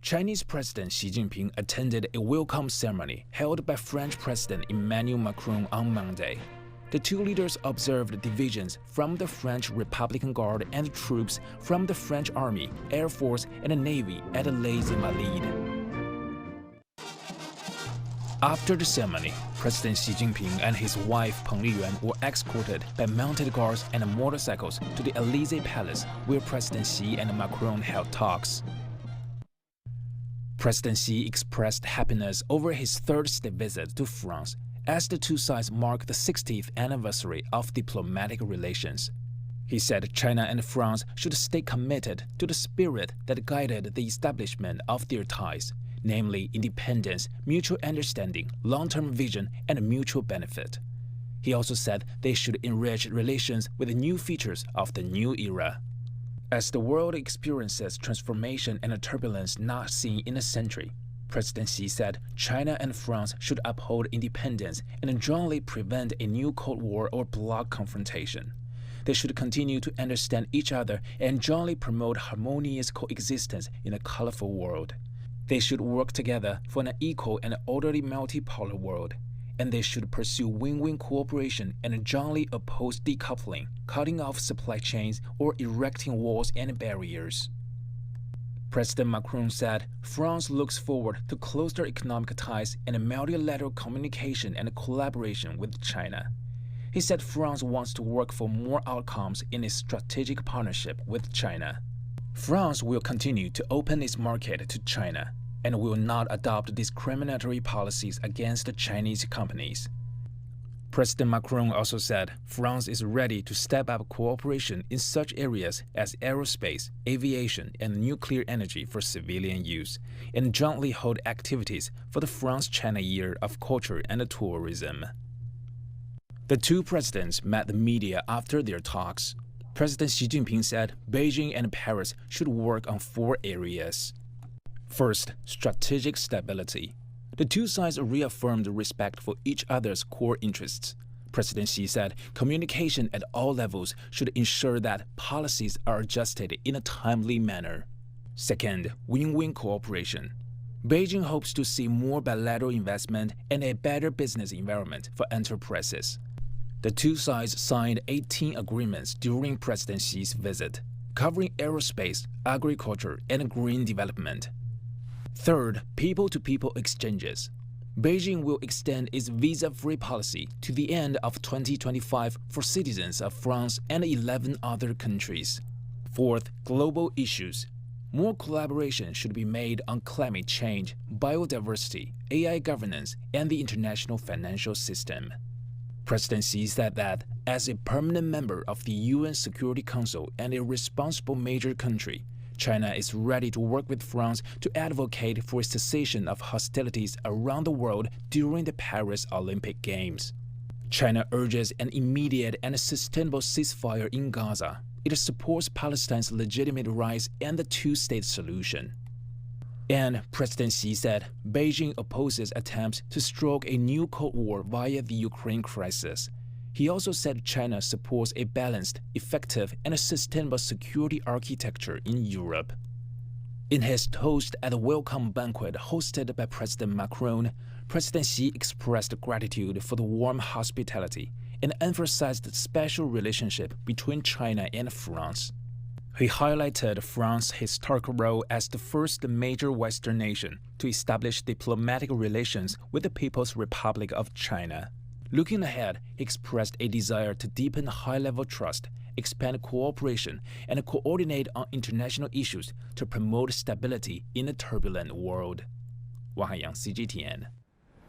Chinese President Xi Jinping attended a welcome ceremony held by French President Emmanuel Macron on Monday. The two leaders observed divisions from the French Republican Guard and troops from the French Army, Air Force, and the Navy at Elysee Palace. After the ceremony, President Xi Jinping and his wife Peng Liyuan were escorted by mounted guards and motorcycles to the Elysee Palace, where President Xi and Macron held talks. President Xi expressed happiness over his third state visit to France, as the two sides mark the 60th anniversary of diplomatic relations. He said China and France should stay committed to the spirit that guided the establishment of their ties, namely independence, mutual understanding, long-term vision, and mutual benefit. He also said they should enrich relations with the new features of the new era. As the world experiences transformation and turbulence not seen in a century, President Xi said China and France should uphold independence and jointly prevent a new Cold War or bloc confrontation. They should continue to understand each other and jointly promote harmonious coexistence in a colorful world. They should work together for an equal and orderly multipolar world, and they should pursue win-win cooperation and jointly oppose decoupling, cutting off supply chains, or erecting walls and barriers. President Macron said France looks forward to closer economic ties and multilateral communication and collaboration with China. He said France wants to work for more outcomes in its strategic partnership with China. France will continue to open its market to China and will not adopt discriminatory policies against Chinese companies. President Macron also said France is ready to step up cooperation in such areas as aerospace, aviation, and nuclear energy for civilian use, and jointly hold activities for the France-China Year of Culture and Tourism. The two presidents met the media after their talks. President Xi Jinping said Beijing and Paris should work on 4 areas. First, strategic stability. The two sides reaffirmed respect for each other's core interests. President Xi said communication at all levels should ensure that policies are adjusted in a timely manner. Second, win-win cooperation. Beijing hopes to see more bilateral investment and a better business environment for enterprises. The two sides signed 18 agreements during President Xi's visit, covering aerospace, agriculture, and green development. Third, people-to-people exchanges. Beijing will extend its visa-free policy to the end of 2025 for citizens of France and 11 other countries. Fourth, global issues. More collaboration should be made on climate change, biodiversity, AI governance, and the international financial system. President Xi said that, as a permanent member of the UN Security Council and a responsible major country, China is ready to work with France to advocate for a cessation of hostilities around the world during the Paris Olympic Games. China urges an immediate and sustainable ceasefire in Gaza. It supports Palestine's legitimate rights and the two-state solution. And President Xi said Beijing opposes attempts to stroke a new Cold War via the Ukraine crisis. He also said China supports a balanced, effective, and sustainable security architecture in Europe. In his toast at the welcome banquet hosted by President Macron, President Xi expressed gratitude for the warm hospitality and emphasized the special relationship between China and France. He highlighted France's historical role as the first major Western nation to establish diplomatic relations with the People's Republic of China. Looking ahead, he expressed a desire to deepen high-level trust, expand cooperation, and coordinate on international issues to promote stability in a turbulent world. Wang Haiyang, CGTN.